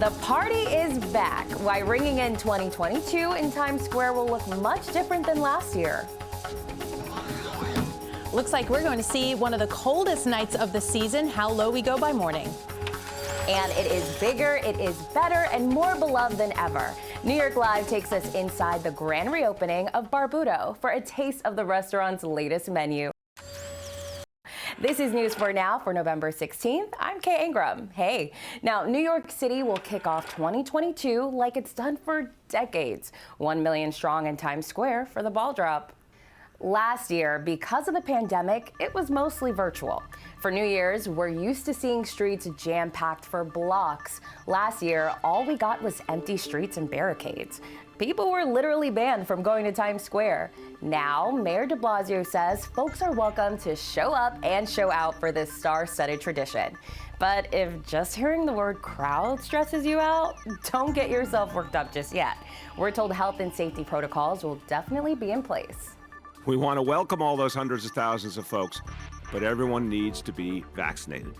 The party is back. Why ringing in 2022 in Times Square will look much different than last year. Looks like we're going to see one of the coldest nights of the season, how low we go by morning. And it is bigger, it is better, and more beloved than ever. New York Live takes us inside the grand reopening of Barbado for a taste of the restaurant's latest menu. This is News 4 Now for November 16th. I'm Kay Ingram. Hey, now New York City will kick off 2022 like it's done for decades. 1 million strong in Times Square for the ball drop. Last year, because of the pandemic, it was mostly virtual. For New Year's, we're used to seeing streets jam-packed for blocks. Last year, all we got was empty streets and barricades. People were literally banned from going to Times Square. Now, Mayor de Blasio says folks are welcome to show up and show out for this star-studded tradition. But if just hearing the word crowd stresses you out, don't get yourself worked up just yet. We're told health and safety protocols will definitely be in place. We want to welcome all those hundreds of thousands of folks, but everyone needs to be vaccinated.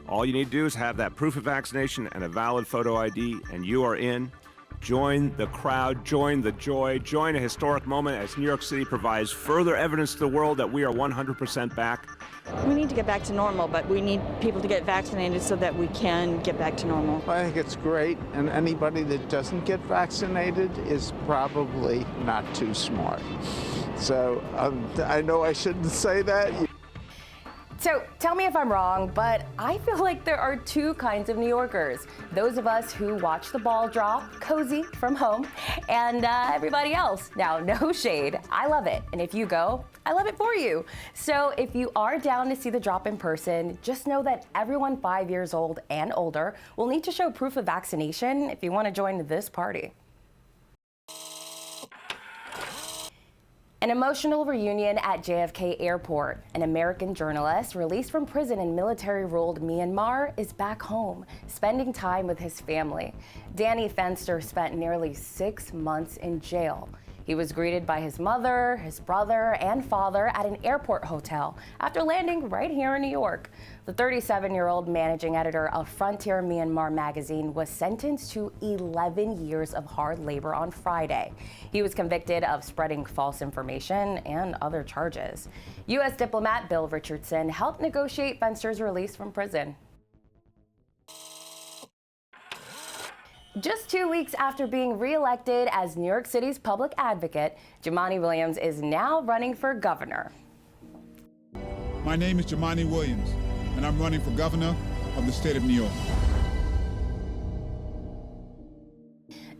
All you need to do is have that proof of vaccination and a valid photo ID, and you are in. Join the crowd, join the joy, join a historic moment as New York City provides further evidence to the world that we are 100% back. We need to get back to normal, but we need people to get vaccinated so that we can get back to normal. I think it's great, and anybody that doesn't get vaccinated is probably not too smart. So I know I shouldn't say that. So tell me if I'm wrong, but I feel like there are two kinds of New Yorkers. Those of us who watch the ball drop, cozy from home, and everybody else. Now, no shade. I love it. And if you go, I love it for you. So if you are down to see the drop in person, just know that everyone 5 years old and older will need to show proof of vaccination if you want to join this party. An emotional reunion at JFK Airport. An American journalist released from prison in military-ruled Myanmar is back home, spending time with his family. Danny Fenster spent nearly 6 months in jail. He was greeted by his mother, his brother, and father at an airport hotel after landing right here in New York. The 37-year-old managing editor of Frontier Myanmar magazine was sentenced to 11 years of hard labor on Friday. He was convicted of spreading false information and other charges. U.S. diplomat Bill Richardson helped negotiate Fenster's release from prison. Just 2 weeks after being reelected as New York City's public advocate, Jumaane Williams is now running for governor. My name is Jumaane Williams, and I'm running for governor of the state of New York.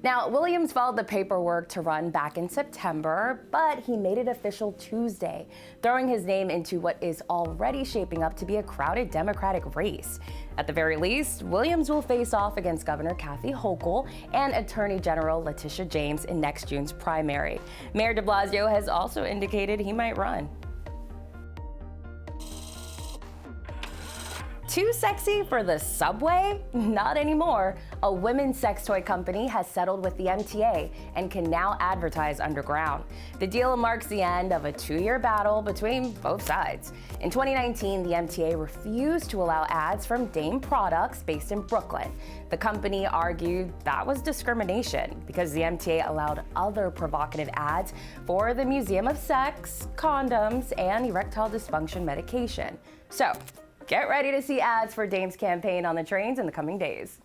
Now, Williams filed the paperwork to run back in September, but he made it official Tuesday, throwing his name into what is already shaping up to be a crowded Democratic race. At the very least, Williams will face off against Governor Kathy Hochul and Attorney General Letitia James in next June's primary. Mayor de Blasio has also indicated he might run. Too sexy for the subway? Not anymore. A women's sex toy company has settled with the MTA and can now advertise underground. The deal marks the end of a 2-year battle between both sides. In 2019, the MTA refused to allow ads from Dame Products based in Brooklyn. The company argued that was discrimination because the MTA allowed other provocative ads for the Museum of Sex, condoms, and erectile dysfunction medication. So, get ready to see ads for Dame's campaign on the trains in the coming days.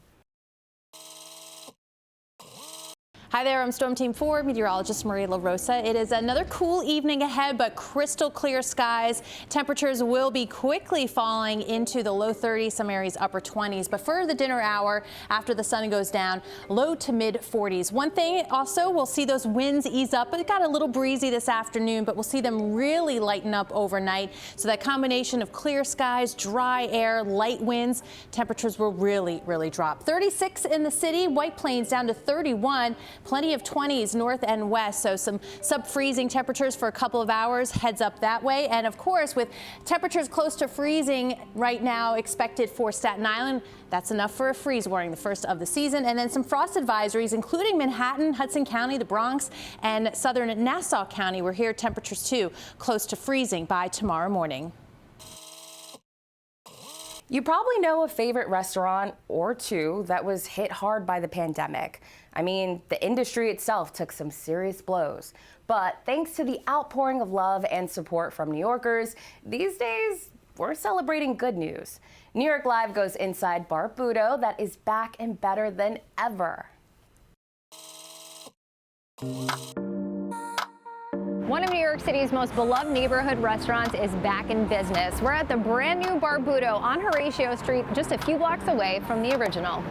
Hi there, I'm Storm Team 4 meteorologist Maria LaRosa. It is another cool evening ahead, but crystal clear skies. Temperatures will be quickly falling into the low 30s, some areas upper 20s. But for the dinner hour, after the sun goes down, low to mid 40s. One thing also, we'll see those winds ease up. It got a little breezy this afternoon, but we'll see them really lighten up overnight. So that combination of clear skies, dry air, light winds, temperatures will really drop. 36 in the city, White Plains down to 31. Plenty of 20s north and west, so some sub-freezing temperatures for a couple of hours, heads up that way. And of course, with temperatures close to freezing right now expected for Staten Island, that's enough for a freeze warning, the first of the season. And then some frost advisories, including Manhattan, Hudson County, the Bronx, and southern Nassau County. We're here, temperatures too close to freezing by tomorrow morning. You probably know a favorite restaurant or two that was hit hard by the pandemic. I mean, the industry itself took some serious blows. But thanks to the outpouring of love and support from New Yorkers, these days, we're celebrating good news. New York Live goes inside Barbado that is back and better than ever. One of New York City's most beloved neighborhood restaurants is back in business. We're at the brand new Barbado on Horatio Street, just a few blocks away from the original.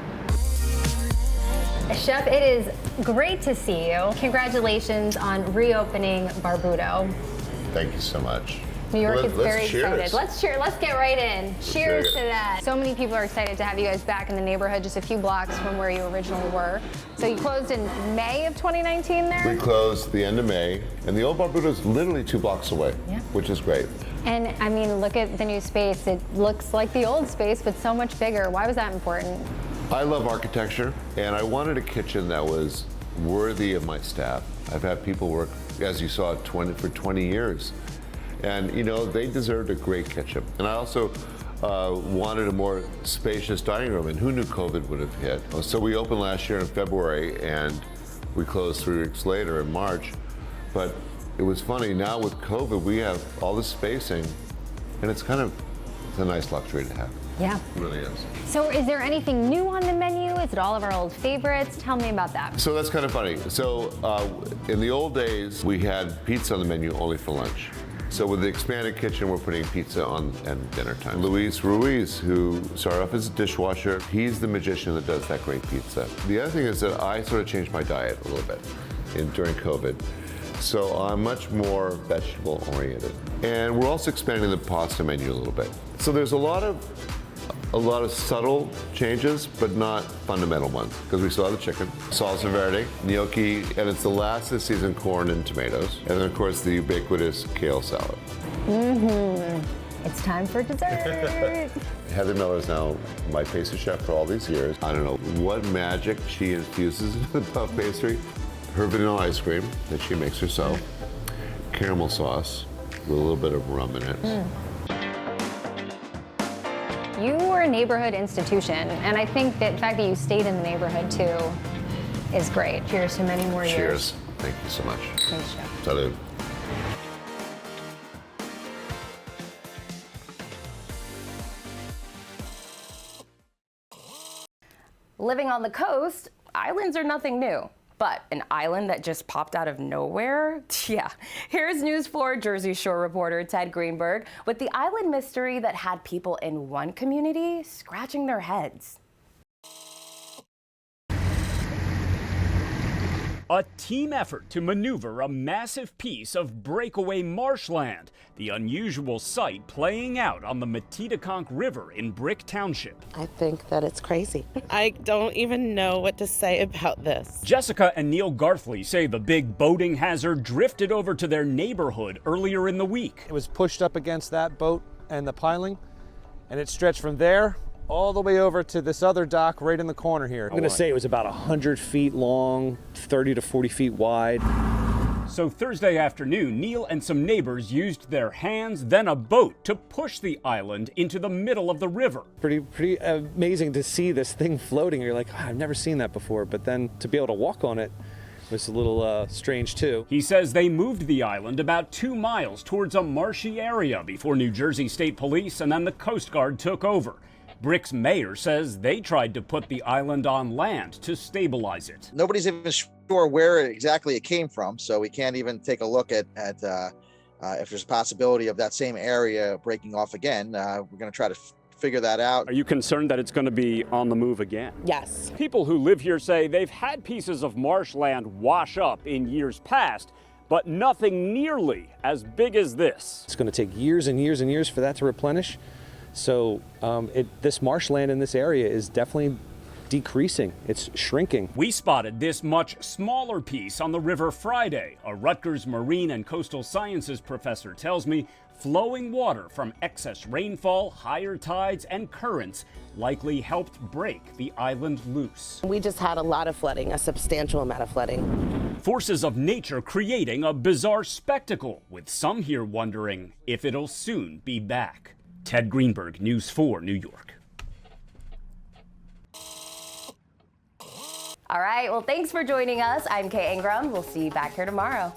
Chef, it is great to see you. Congratulations on reopening Barbado. Thank you so much. New York is very cheers. excited. Let's cheer. Let's get right in. Cheers to that. So many people are excited to have you guys back in the neighborhood, just a few blocks from where you originally were. So you closed in May of 2019 there? We closed the end of May, and the old Barbado is literally 2 blocks away, which is great. And I mean, look at the new space. It looks like the old space, but so much bigger. Why was that important? I love architecture, and I wanted a kitchen that was worthy of my staff. I've had people work, as you saw, for 20 years. And, you know, they deserved a great kitchen. And I also wanted a more spacious dining room, and who knew COVID would have hit? So we opened last year in February, and we closed 3 weeks later in March. But it was funny, now with COVID, we have all this spacing, and it's a nice luxury to have. Yeah. It really is. So is there anything new on the menu? Is it all of our old favorites? Tell me about that. So that's kind of funny. So in the old days, we had pizza on the menu only for lunch. So with the expanded kitchen, we're putting pizza on at dinner time. Luis Ruiz, who started off as a dishwasher, he's the magician that does that great pizza. The other thing is that I sort of changed my diet a little bit during COVID. So I'm much more vegetable oriented. And we're also expanding the pasta menu a little bit. So there's a lot of subtle changes, but not fundamental ones, because we still have the chicken, salsa verde, gnocchi, and it's the last of the season corn and tomatoes, and then of course the ubiquitous kale salad. It's time for dessert. Heather Miller is now my pastry chef for all these years. I don't know what magic she infuses into the puff pastry. Her vanilla ice cream that she makes herself, caramel sauce with a little bit of rum in it. You were a neighborhood institution, and I think that the fact that you stayed in the neighborhood too is great. Cheers to many more years. Cheers. Thank you so much. Thanks, Chef. Salud. Living on the coast, islands are nothing new. But an island that just popped out of nowhere? Yeah. Here's News 4 Jersey Shore reporter Ted Greenberg with the island mystery that had people in one community scratching their heads. A team effort to maneuver a massive piece of breakaway marshland, the unusual sight playing out on the Metedeconk River in Brick Township. I think that it's crazy. I don't even know what to say about this. Jessica and Neil Garthley say the big boating hazard drifted over to their neighborhood earlier in the week. It was pushed up against that boat and the piling, and it stretched from there all the way over to this other dock right in the corner here. I'm gonna say it was about 100 feet long, 30 to 40 feet wide. So Thursday afternoon, Neil and some neighbors used their hands, then a boat to push the island into the middle of the river. Pretty amazing to see this thing floating. You're like, I've never seen that before, but then to be able to walk on it was a little strange too. He says they moved the island about 2 miles towards a marshy area before New Jersey State Police and then the Coast Guard took over. Brick's mayor says they tried to put the island on land to stabilize it. Nobody's even sure where exactly it came from, so we can't even take a look at if there's a possibility of that same area breaking off again. We're going to try to figure that out. Are you concerned that it's going to be on the move again? Yes. People who live here say they've had pieces of marshland wash up in years past, but nothing nearly as big as this. It's gonna take years and years and years for that to replenish. So this marshland in this area is definitely decreasing. It's shrinking. We spotted this much smaller piece on the river Friday. A Rutgers Marine and Coastal Sciences professor tells me flowing water from excess rainfall, higher tides, and currents likely helped break the island loose. We just had a lot of flooding, a substantial amount of flooding. Forces of nature creating a bizarre spectacle, with some here wondering if it'll soon be back. Ted Greenberg, News 4, New York. All right, well, thanks for joining us. I'm Kay Ingram. We'll see you back here tomorrow.